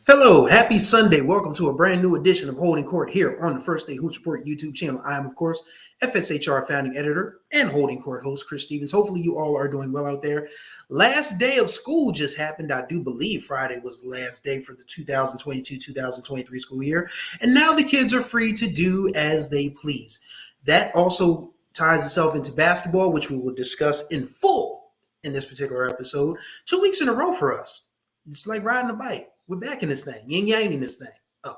Hello, happy Sunday. Welcome to a brand new edition of Holding Court here on the First State Hoops Report YouTube channel. I am, of course, FSHR founding editor and Holding Court host Chris Stevens. Hopefully you all are doing well out there. Last day of school just happened. I do believe Friday was the last day for the 2022-2023 school year. And now the kids are free to do as they please. That also ties itself into basketball, which we will discuss in full in this particular episode. 2 weeks in a row for us. It's like riding a bike. We're back in this thing, yin-yang in this thing. Oh,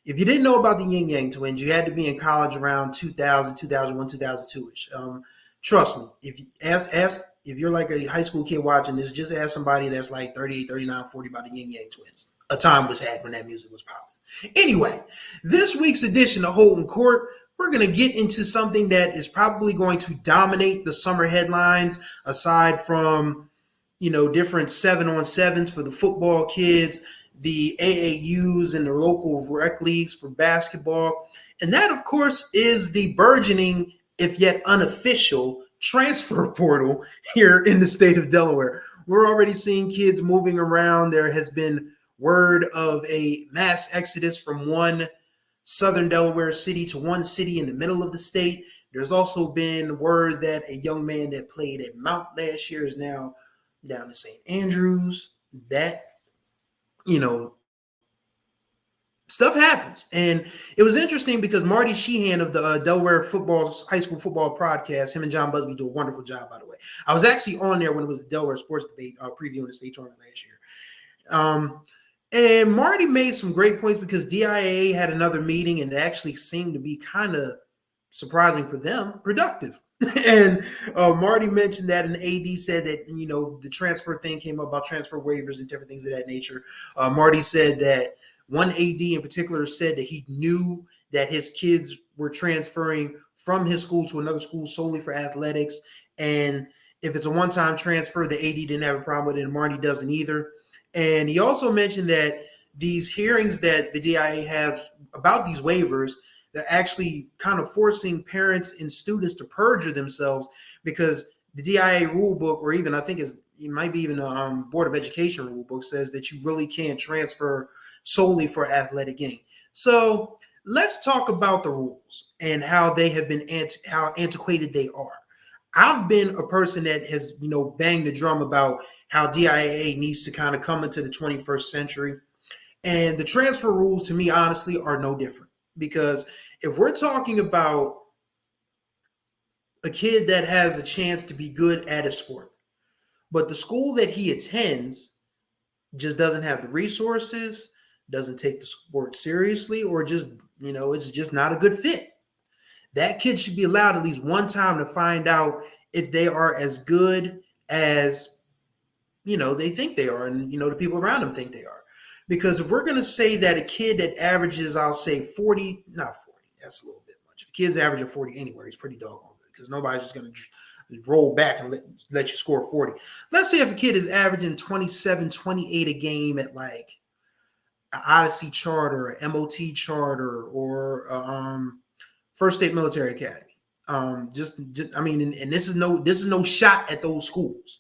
if you didn't know about the yin-yang twins, you had to be in college around 2000, 2001, 2002-ish. Trust me, if you ask if you're like a high school kid watching this, just ask somebody that's like 38, 39, 40 about the yin-yang twins. A time was had when that music was popping. Anyway, this week's edition of Holding Court, we're going to get into something that is probably going to dominate the summer headlines aside from different 7-on-7s for the football kids, the AAUs and the local rec leagues for basketball. And that, of course, is the burgeoning, if yet unofficial, transfer portal here in the state of Delaware. We're already seeing kids moving around. There has been word of a mass exodus from one southern Delaware city to one city in the middle of the state. There's also been word that a young man that played at Mount last year is now down to St. Andrews. That, stuff happens. And it was interesting because Marty Sheehan of the Delaware high school football podcast, him and John Busby do a wonderful job, by the way. I was actually on there when it was the Delaware sports debate previewing the state tournament last year. And Marty made some great points because DIA had another meeting and it actually seemed to be kind of surprising for them, productive. And Marty mentioned that, and AD said that, the transfer thing came up about transfer waivers and different things of that nature. Marty said that one AD in particular said that he knew that his kids were transferring from his school to another school solely for athletics. And if it's a one-time transfer, the AD didn't have a problem with it, and Marty doesn't either. And he also mentioned that these hearings that the DIA have about these waivers, they're actually kind of forcing parents and students to perjure themselves because the DIA rule book, or even I think it might be even a Board of Education rule book, says that you really can't transfer solely for athletic gain. So let's talk about the rules and how they have been, how antiquated they are. I've been a person that has, banged the drum about how DIA needs to kind of come into the 21st century. And the transfer rules, to me, honestly, are no different. Because if we're talking about a kid that has a chance to be good at a sport, but the school that he attends just doesn't have the resources, doesn't take the sport seriously, or just, it's just not a good fit, that kid should be allowed at least one time to find out if they are as good as, they think they are, and, the people around them think they are. Because if we're going to say that a kid that averages, I'll say 40, not 40, that's a little bit much. If a kid's averaging 40 anywhere, he's pretty doggone good because nobody's just going to roll back and let you score 40. Let's say if a kid is averaging 27, 28 a game at like an Odyssey charter, an MOT charter, or First State Military Academy. And this is no shot at those schools.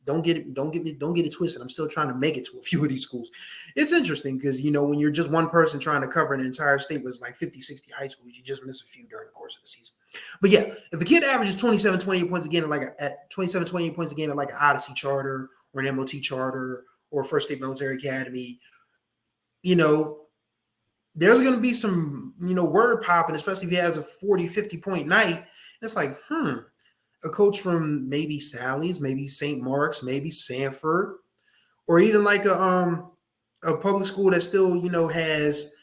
Don't get it twisted. I'm still trying to make it to a few of these schools. It's interesting because, when you're just one person trying to cover an entire state with like 50, 60 high schools, you just miss a few during the course of the season. But yeah, if a kid averages 27, 28 points a game at 27, 28 points a game at like an Odyssey charter or an MOT charter or First State Military Academy, there's going to be some, word popping, especially if he has a 40, 50 point night. It's like, a coach from maybe Sally's, maybe St. Mark's, maybe Sanford, or even like a public school that still, has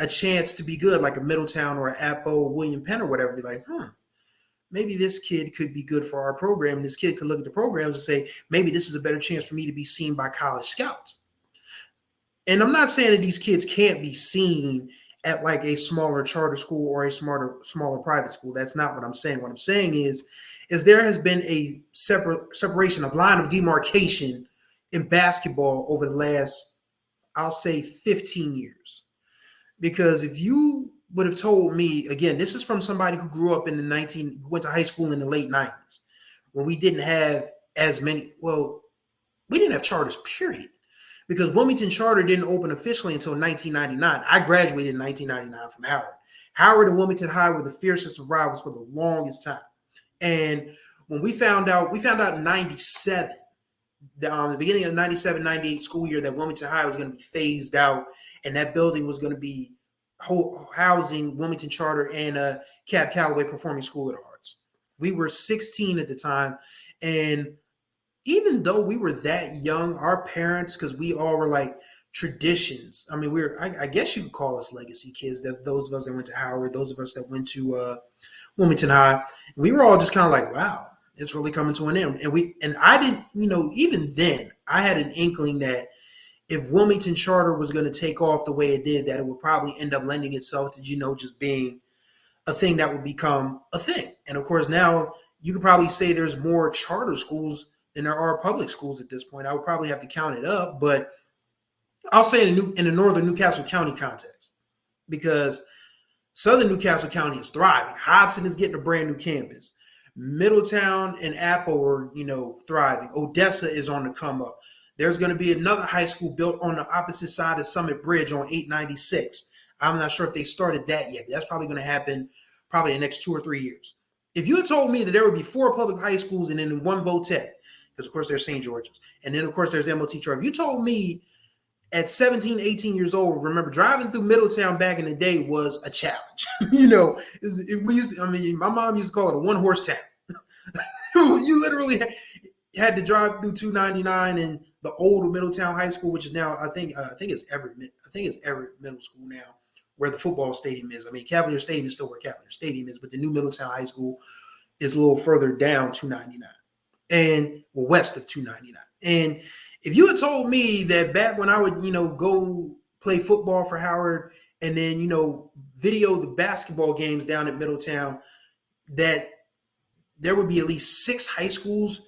a chance to be good, like a Middletown or an Appo or William Penn or whatever, be like, maybe this kid could be good for our program. And this kid could look at the programs and say, maybe this is a better chance for me to be seen by college scouts. And I'm not saying that these kids can't be seen at like a smaller charter school or a smaller private school. That's not what I'm saying. What I'm saying is there has been a separation of line of demarcation in basketball over the last, I'll say 15 years. Because if you would have told me, again, this is from somebody who grew up went to high school in the late 90s, when we didn't have as many, we didn't have charters, period. because Wilmington Charter didn't open officially until 1999. I graduated in 1999 from Howard. Howard and Wilmington High were the fiercest of rivals for the longest time. And when we found out in 97, the beginning of the 97, 98 school year, that Wilmington High was going to be phased out and that building was going to be housing Wilmington Charter and Cab Calloway Performing School of the Arts. We were 16 at the time. And even though we were that young, our parents, because we all were like traditions. I mean, I guess you could call us legacy kids. That those of us that went to Howard, those of us that went to Wilmington High, we were all just kind of like, wow, it's really coming to an end. And I didn't, even then, I had an inkling that if Wilmington Charter was going to take off the way it did, that it would probably end up lending itself to, just being a thing that would become a thing. And of course, now you could probably say there's more charter schools than there are public schools at this point. I would probably have to count it up, but I'll say in the northern Newcastle County context, because southern Newcastle County is thriving. Hodson is getting a brand new campus. Middletown and Apple are, thriving. Odessa is on the come up. There's going to be another high school built on the opposite side of Summit Bridge on 896. I'm not sure if they started that yet, but that's probably going to happen probably in the next 2 or 3 years. If you had told me that there would be 4 public high schools and then 1 VOTEC, because of course there's St. George's, and then of course there's MOT Charter. If you told me at 17, 18 years old, remember driving through Middletown back in the day was a challenge. My mom used to call it a one-horse town. You literally had to drive through 299 and the old Middletown High School, which is now I think it's Everett Middle School now, where the football stadium is. I mean, Cavalier Stadium is still where Cavalier Stadium is, but the new Middletown High School is a little further down 299 and west of 299. And if you had told me that back when I would, go play football for Howard and then, video the basketball games down at Middletown, that there would be at least 6 high schools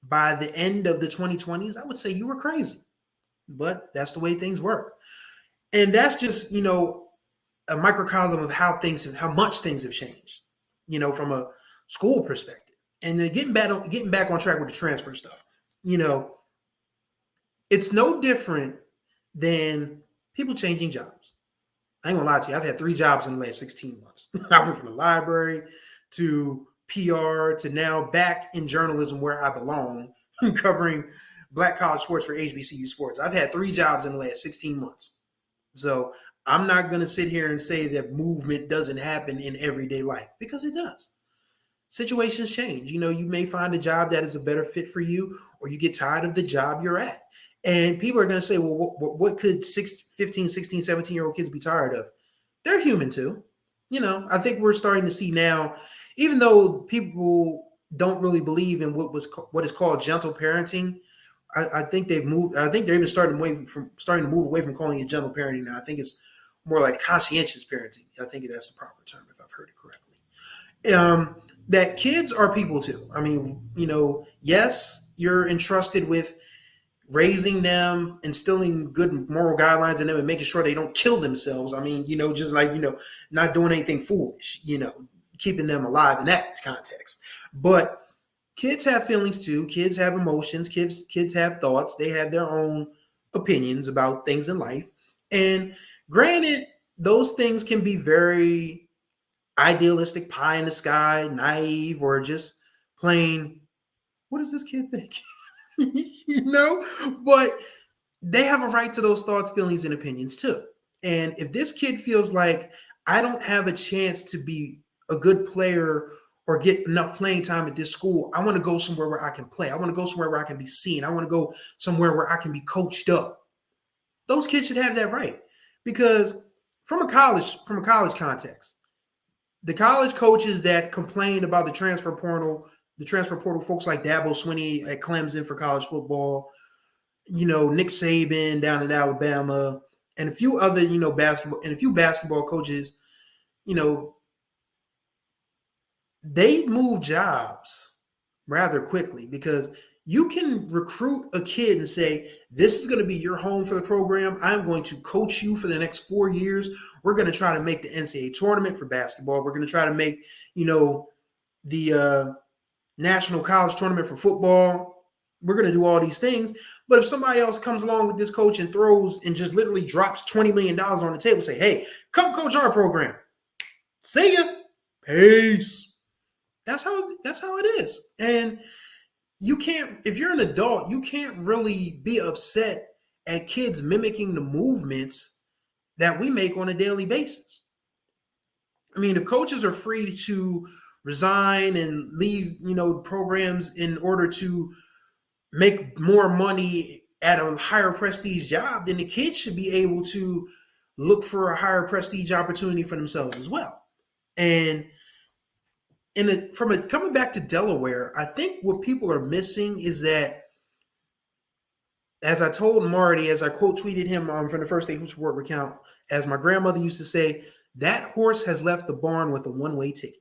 by the end of the 2020s, I would say you were crazy. But that's the way things work. And that's just, a microcosm of how much things have changed, from a school perspective. And then getting back on track with the transfer stuff, it's no different than people changing jobs. I ain't gonna lie to you. I've had 3 jobs in the last 16 months. I went from the library to PR to now back in journalism where I belong, covering Black college sports for HBCU Sports. I've had 3 jobs in the last 16 months. So I'm not going to sit here and say that movement doesn't happen in everyday life, because it does. Situations change. You may find a job that is a better fit for you, or you get tired of the job you're at. And people are going to say, well, what could 15, 16, 17-year-old kids be tired of? They're human too. I think we're starting to see now, even though people don't really believe in what is called gentle parenting, I think they've moved. I think they're even starting to move away from calling it gentle parenting now. I think it's more like conscientious parenting. I think that's the proper term, if I've heard it correctly. That kids are people too. I mean, yes, you're entrusted with raising them, instilling good moral guidelines in them, and making sure they don't kill themselves. I mean, just like, not doing anything foolish, keeping them alive in that context. But kids have feelings too. Kids have emotions. Kids have thoughts. They have their own opinions about things in life. And granted, those things can be very idealistic, pie in the sky, naive, or just plain, what does this kid think? But they have a right to those thoughts, feelings, and opinions too. And if this kid feels like, I don't have a chance to be a good player or get enough playing time at this school, I want to go somewhere where I can play. I want to go somewhere where I can be seen. I want to go somewhere where I can be coached up. Those kids should have that right, because from a college context, the college coaches that complain about the transfer portal folks like Dabo Swinney at Clemson for college football, Nick Saban down in Alabama, and a few other, basketball coaches, they move jobs rather quickly, because you can recruit a kid and say, this is going to be your home for the program. I'm going to coach you for the next 4 years. We're going to try to make the NCAA tournament for basketball. We're going to try to make, the National College Tournament for football. We're going to do all these things. But if somebody else comes along with this coach and throws and just literally drops $20 million on the table, say, hey, come coach our program. See ya. Peace. That's how it is. And you can't, if you're an adult, you can't really be upset at kids mimicking the movements that we make on a daily basis. I mean, if coaches are free to resign and leave, programs in order to make more money at a higher prestige job, then the kids should be able to look for a higher prestige opportunity for themselves as well. And coming back to Delaware, I think what people are missing is that, as I told Marty, as I quote tweeted him from the First State Hoops Report account, as my grandmother used to say, that horse has left the barn with a one-way ticket.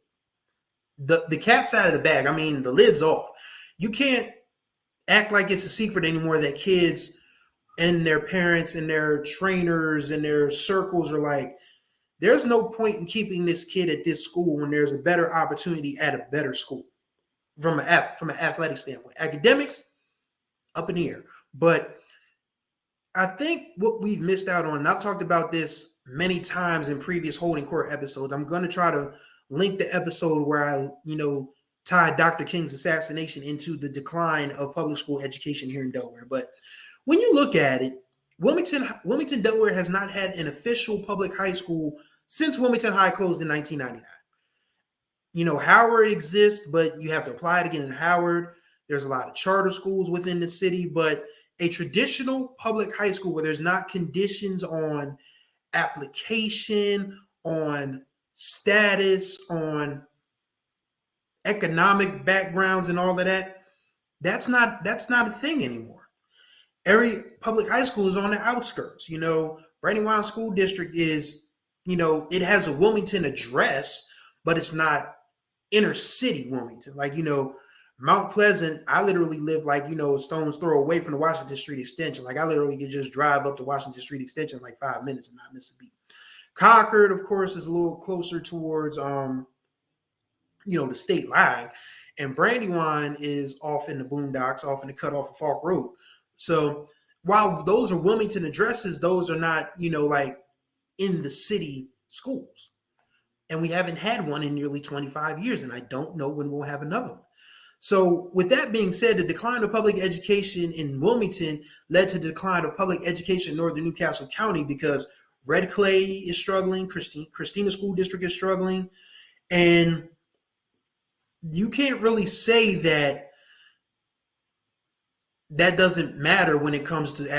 The cat's out of the bag. I mean, the lid's off. You can't act like it's a secret anymore that kids and their parents and their trainers and their circles are like, there's no point in keeping this kid at this school when there's a better opportunity at a better school from an athletic standpoint. Academics, up in the air. But I think what we've missed out on, and I've talked about this many times in previous Holding Court episodes, I'm going to try to link the episode where I, tied Dr. King's assassination into the decline of public school education here in Delaware. But when you look at it, Wilmington, Delaware has not had an official public high school since Wilmington High closed in 1999. Howard exists, but you have to apply it again in Howard. There's a lot of charter schools within the city, but a traditional public high school where there's not conditions on application, on status, on economic backgrounds and all of that, that's not a thing anymore. Every public high school is on the outskirts. Brandywine School District is, it has a Wilmington address, but it's not inner city Wilmington. Like, Mount Pleasant, I literally live like, a stone's throw away from the Washington Street Extension. Like, I literally could just drive up to Washington Street Extension in like 5 minutes and not miss a beat. Concord, of course, is a little closer towards, the state line. And Brandywine is off in the boondocks, off in the cutoff of Falk Road. So while those are Wilmington addresses, those are not, like in the city schools. And we haven't had one in nearly 25 years. And I don't know when we'll have another one. So with that being said, the decline of public education in Wilmington led to the decline of public education in northern Newcastle County because Red Clay is struggling, Christina School District is struggling, and you can't really say that doesn't matter when it comes to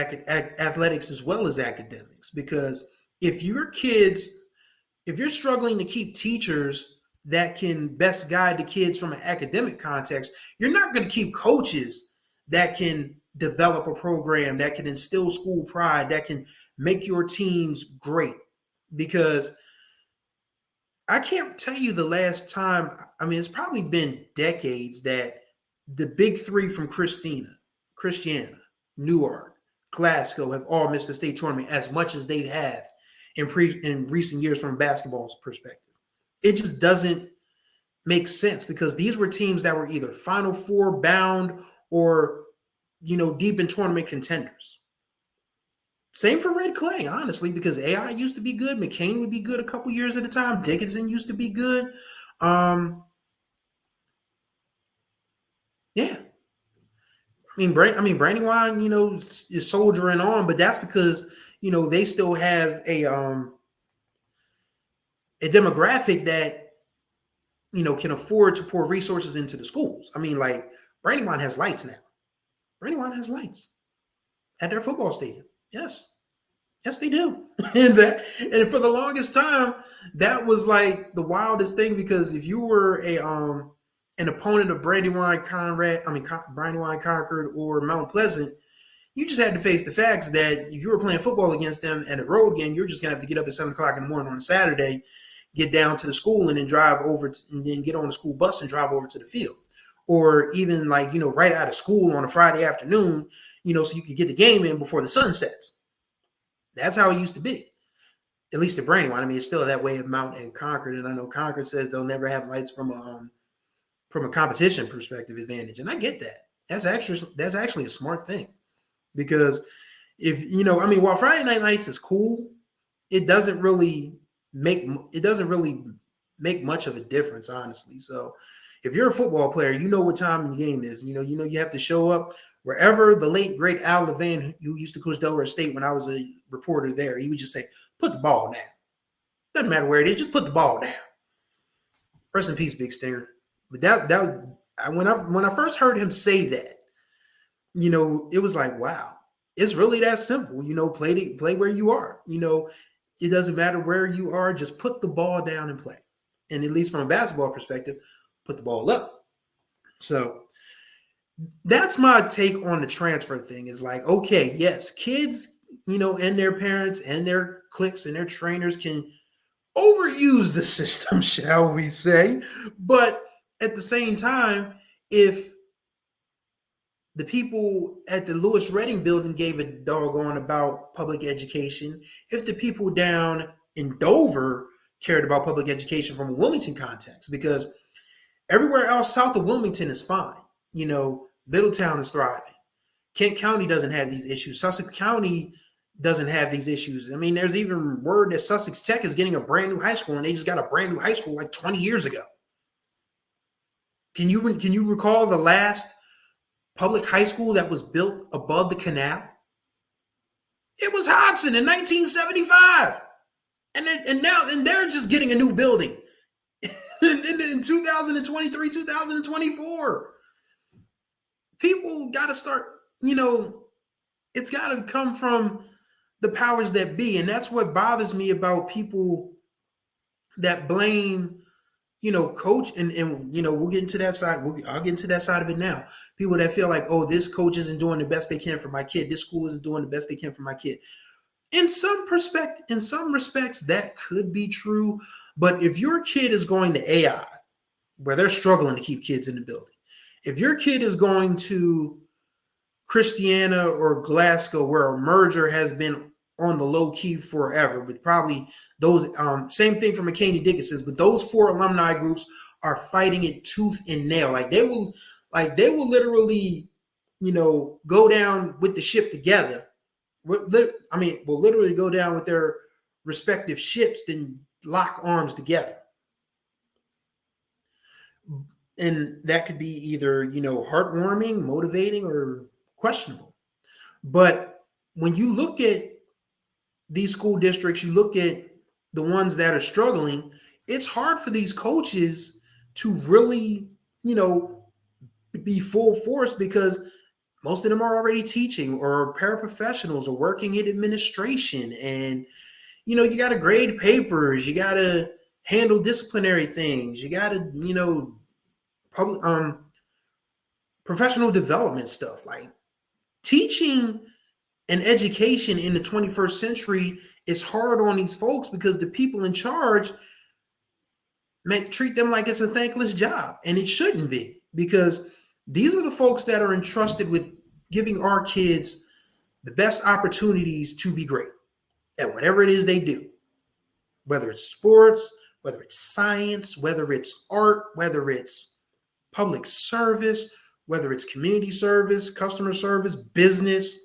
athletics as well as academics, because if you're struggling to keep teachers that can best guide the kids from an academic context, you're not going to keep coaches that can develop a program, that can instill school pride, that can make your teams great. Because I can't tell you the last time, it's probably been decades that the big three from Christiana, Newark, Glasgow have all missed the state tournament as much as they have in recent years from a basketball's perspective. It just doesn't make sense because these were teams that were either Final Four bound or, deep in tournament contenders. Same for Red Clay, honestly, because AI used to be good. McCain would be good a couple years at a time. Dickinson used to be good. Yeah. Brandywine, is soldiering on, but that's because, they still have a demographic that, can afford to pour resources into the schools. Brandywine has lights now. Brandywine has lights at their football stadium. Yes, they do. and for the longest time, that was like the wildest thing, because if you were an opponent of Brandywine Concord or Mount Pleasant, you just had to face the facts that if you were playing football against them at a road game, you're just gonna have to get up at 7:00 in the morning on a Saturday, get down to the school, and then drive over and then get on the school bus and drive over to the field. Or even right out of school on a Friday afternoon, so you could get the game in before the sun sets. That's how it used to be, at least at Brandywine. It's still that way at Mount and Concord. And I know Concord says they'll never have lights from a competition perspective advantage. And I get that. That's actually a smart thing, Because if you know, I mean, while Friday Night Lights is cool, it doesn't really make much of a difference, honestly. So if you're a football player, you know what time the game is. You know you have to show up wherever. The late great Al Levan, who used to coach Delaware State when I was a reporter there, he would just say, "Put the ball down. Doesn't matter where it is, just put the ball down." Rest in peace, Big Stinger. But that was when I first heard him say that, you know, it was like, wow, it's really that simple. You know, play where you are. You know, it doesn't matter where you are, just put the ball down and play. And at least from a basketball perspective, put the ball up. So that's my take on the transfer thing. Is like, okay, yes, kids, you know, and their parents and their cliques and their trainers can overuse the system, shall we say. But at the same time, if the people at the Lewis Redding building gave a doggone about public education, if the people down in Dover cared about public education from a Wilmington context, because everywhere else south of Wilmington is fine. You know, Middletown is thriving. Kent County doesn't have these issues. Sussex County doesn't have these issues. I mean, there's even word that Sussex Tech is getting a brand new high school, and they just got a brand new high school like 20 years ago. Can you recall the last public high school that was built above the canal? It was Hodson in 1975. And now they're just getting a new building in 2023, 2024. People got to start, you know, it's got to come from the powers that be. And that's what bothers me about people that blame, you know, coach and you know, we'll get into that side. I'll get into that side of it now. People that feel like, oh, this coach isn't doing the best they can for my kid. This school isn't doing the best they can for my kid. In some respects, that could be true. But if your kid is going to AI, where they're struggling to keep kids in the building, if your kid is going to Christiana or Glasgow, where a merger has been on the low key forever, but probably those same thing for McCaney Dickinson's, but those four alumni groups are fighting it tooth and nail. They will literally, you know, go down with the ship together. Will literally go down with their respective ships, then lock arms together. And that could be either, you know, heartwarming, motivating, or questionable. But when you look at these school districts, you look at the ones that are struggling, it's hard for these coaches to really, you know, be full force, because most of them are already teaching or paraprofessionals or working in administration. And, you know, you got to grade papers, you got to handle disciplinary things, you got to, you know, professional development stuff. Like, teaching and education in the 21st century is hard on these folks, because the people in charge treat them like it's a thankless job, and it shouldn't be, because these are the folks that are entrusted with giving our kids the best opportunities to be great at whatever it is they do, whether it's sports, whether it's science, whether it's art, whether it's public service, whether it's community service, customer service, business.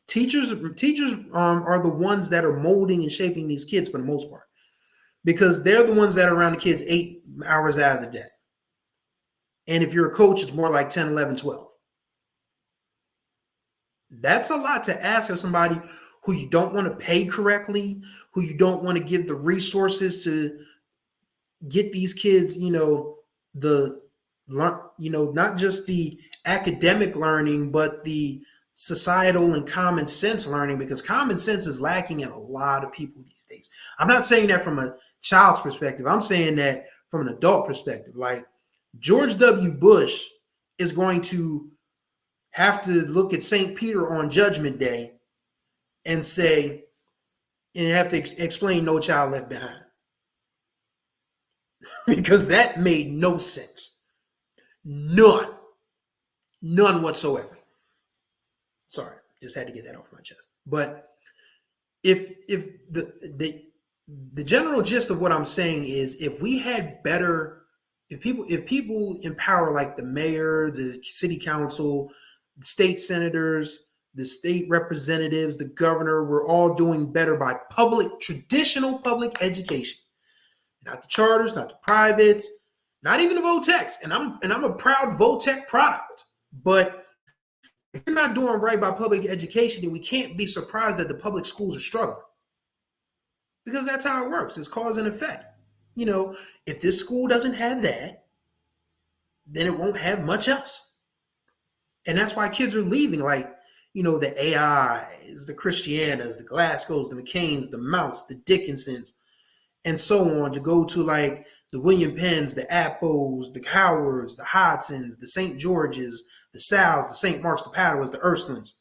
Teachers are the ones that are molding and shaping these kids for the most part, because they're the ones that are around the kids 8 hours out of the day. And if you're a coach, it's more like 10, 11, 12. That's a lot to ask of somebody who you don't want to pay correctly, who you don't want to give the resources to get these kids, you know, not just the academic learning, but the societal and common sense learning, because common sense is lacking in a lot of people these days. I'm not saying that from a child's perspective. I'm saying that from an adult perspective. Like, George W. Bush is going to have to look at St. Peter on Judgment Day and say, and have to explain No Child Left Behind. Because that made no sense. None whatsoever. Sorry, just had to get that off my chest. But if the general gist of what I'm saying is, if we had better, if people empower, like the mayor, the city council, the state senators, the state representatives, the governor, we're all doing better by traditional public education. Not the charters, not the privates, not even the Votechs. And I'm a proud Votech product. But if you're not doing right by public education, then we can't be surprised that the public schools are struggling. Because that's how it works. It's cause and effect. If this school doesn't have that, then it won't have much else. And that's why kids are leaving, the AIs, the Christianas, the Glasgows, the McCains, the Mounts, the Dickinsons, and so on, to go to the William Penns, the Apples, the Howards, the Hodsons, the St. George's, the Sal's, the St. Mark's, the Padwas, the Ursulines.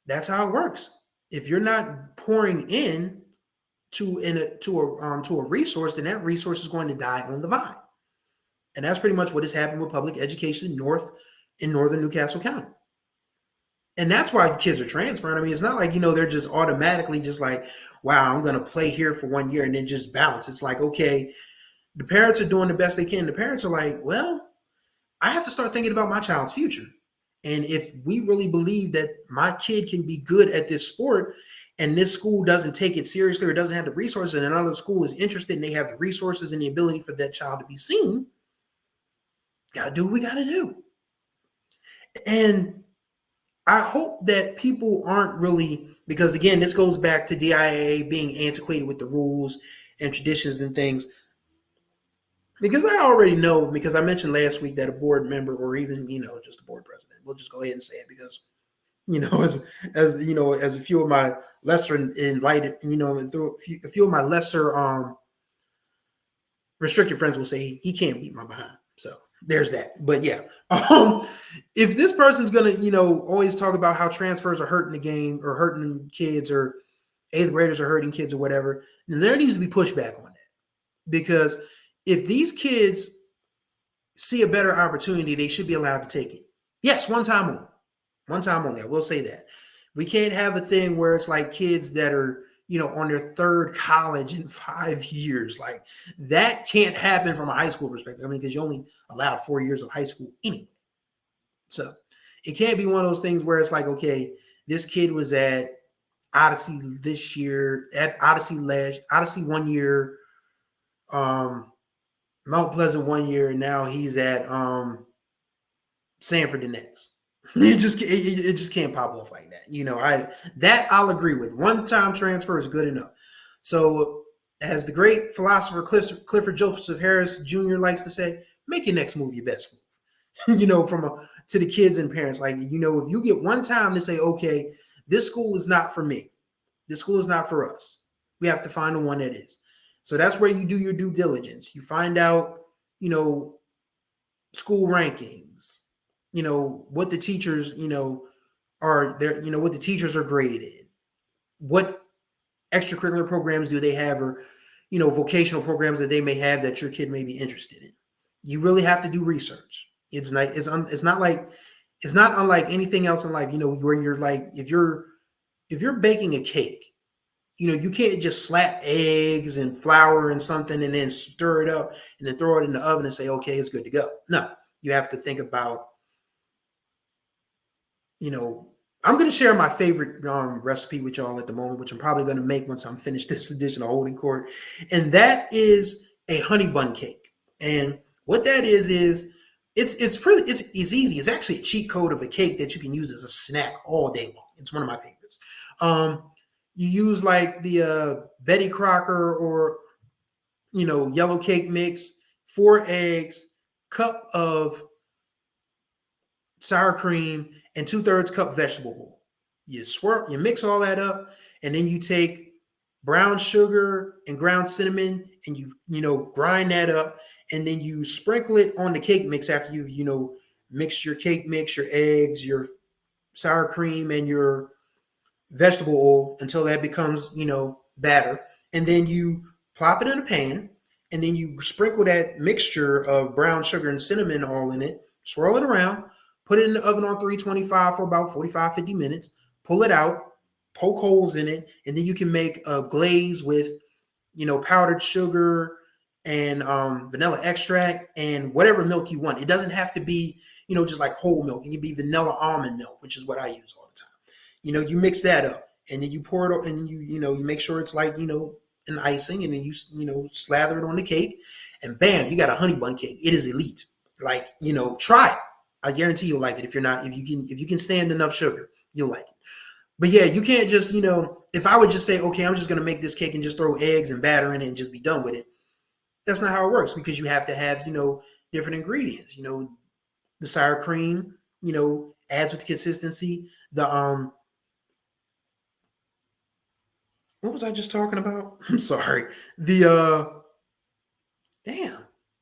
That's how it works. If you're not pouring in to a resource, then that resource is going to die on the vine. And that's pretty much what has happened with public education in northern Newcastle County. And that's why the kids are transferring. I mean, it's not like, they're just automatically just like, wow, I'm going to play here for 1 year and then just bounce. It's like, okay, the parents are doing the best they can. The parents are like, well, I have to start thinking about my child's future. And if we really believe that my kid can be good at this sport and this school doesn't take it seriously or doesn't have the resources, and another school is interested and they have the resources and the ability for that child to be seen, got to do what we got to do. And I hope that people aren't really, because again, this goes back to DIA being antiquated with the rules and traditions and things. Because I already know, because I mentioned last week that a board member or even, just a board president, we'll just go ahead and say it because, as a few of my lesser invited, a few of my lesser restricted friends will say he can't beat my behind. So there's that. But yeah, if this person's going to, always talk about how transfers are hurting the game or hurting kids or eighth graders are hurting kids or whatever, then there needs to be pushback on that. Because if these kids see a better opportunity, they should be allowed to take it. Yes, one time only. One time only. I will say that. We can't have a thing where it's like kids that are, on their third college in 5 years. Like that can't happen from a high school perspective. I mean, because you only allowed 4 years of high school anyway. So it can't be one of those things where it's like, okay, this kid was at Odyssey this year, at Odyssey 1 year, Mount Pleasant 1 year, and now he's at Sanford the next. It just can't pop off like that. I'll agree with. One-time transfer is good enough. So as the great philosopher Clifford Joseph Harris Jr. likes to say, make your next move your best move. To the kids and parents. If you get one time to say, okay, this school is not for me. This school is not for us. We have to find the one that is. So that's where you do your due diligence. You find out, school rankings, what the teachers, are there, what the teachers are graded, what extracurricular programs do they have, or, vocational programs that they may have that your kid may be interested in. You really have to do research. It's not unlike anything else in life, where you're like, if you're baking a cake, you can't just slap eggs and flour and something and then stir it up and then throw it in the oven and say, okay, it's good to go. No, you have to think about, I'm going to share my favorite recipe with y'all at the moment, which I'm probably going to make once I'm finished this edition of Holding Court. And that is a honey bun cake. And what that is it's easy. It's actually a cheat code of a cake that you can use as a snack all day long. It's one of my favorites. You use like the Betty Crocker or, yellow cake mix, 4 eggs, cup of sour cream, and 2/3 cup vegetable oil. You mix all that up, and then you take brown sugar and ground cinnamon, and you grind that up, and then you sprinkle it on the cake mix after you've mixed your cake mix, your eggs, your sour cream, and your vegetable oil until that becomes batter, and then you plop it in a pan, and then you sprinkle that mixture of brown sugar and cinnamon all in it, swirl it around, put it in the oven on 325 for about 45-50 minutes, pull it out, poke holes in it, and then you can make a glaze with powdered sugar and vanilla extract and whatever milk you want. It doesn't have to be just like whole milk. It can be vanilla almond milk, which is what I use all the time. You mix that up and then you pour it and you make sure it's like, an icing, and then you slather it on the cake, and bam, you got a honey bun cake. It is elite. Like, try it. I guarantee you'll like it. If you can stand enough sugar, you'll like it. But yeah, you can't just, if I would just say, okay, I'm just going to make this cake and just throw eggs and batter in it and just be done with it. That's not how it works, because you have to have, different ingredients. The sour cream, adds with the consistency. What was I just talking about? I'm sorry.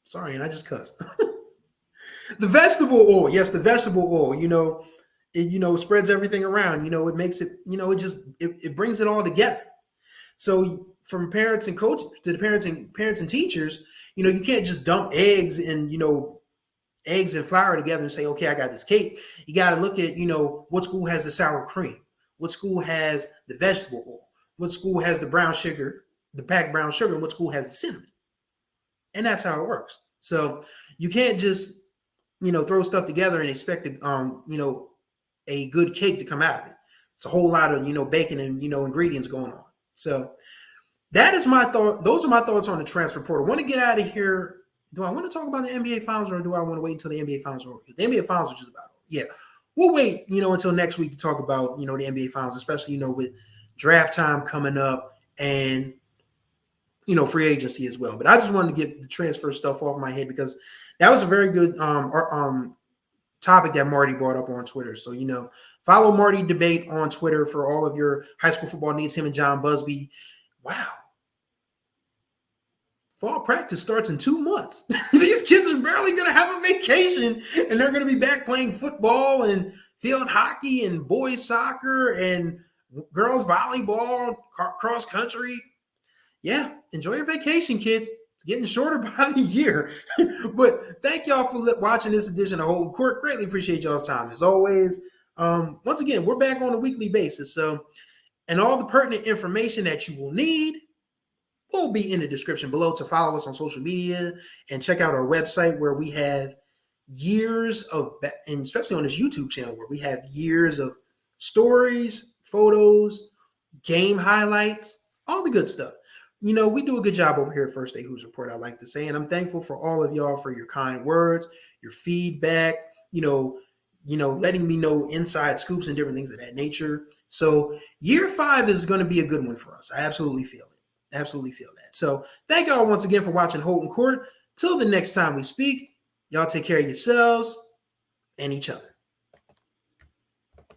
Sorry, and I just cussed. The vegetable oil. Yes, the vegetable oil, it spreads everything around. It makes it, it brings it all together. So from parents and coaches to the parents and teachers, you can't just dump eggs and flour together and say, okay, I got this cake. You got to look at, what school has the sour cream, what school has the vegetable oil, what school has the brown sugar, the packed brown sugar, and what school has the cinnamon. And that's how it works. So you can't just, throw stuff together and expect a good cake to come out of it. It's a whole lot of, bacon and, ingredients going on. So that is my thought. Those are my thoughts on the transfer portal. I want to get out of here. Do I want to talk about the NBA Finals, or do I want to wait until the NBA Finals are over? Because the NBA Finals are just about over. Yeah. We'll wait, until next week to talk about, the NBA Finals, especially, with draft time coming up and, free agency as well. But I just wanted to get the transfer stuff off my head, because that was a very good topic that Marty brought up on Twitter. So, follow Marty Debate on Twitter for all of your high school football needs, him and John Busby. Wow. Fall practice starts in 2 months. These kids are barely going to have a vacation, and they're going to be back playing football and field hockey and boys soccer and girls volleyball, cross country. Yeah, enjoy your vacation, kids. It's getting shorter by the year. But thank y'all for watching this edition of Holden Court. Greatly appreciate y'all's time. As always, once again, we're back on a weekly basis. So, and all the pertinent information that you will need will be in the description below. To follow us on social media and check out our website, where we have years of, and especially on this YouTube channel, where we have years of stories, photos, game highlights, all the good stuff. We do a good job over here at First State Hoops Report, I like to say, and I'm thankful for all of y'all for your kind words, your feedback, letting me know inside scoops and different things of that nature. So year 5 is going to be a good one for us. I absolutely feel it. Absolutely feel that. So thank y'all once again for watching Holden Court. Till the next time we speak, y'all take care of yourselves and each other.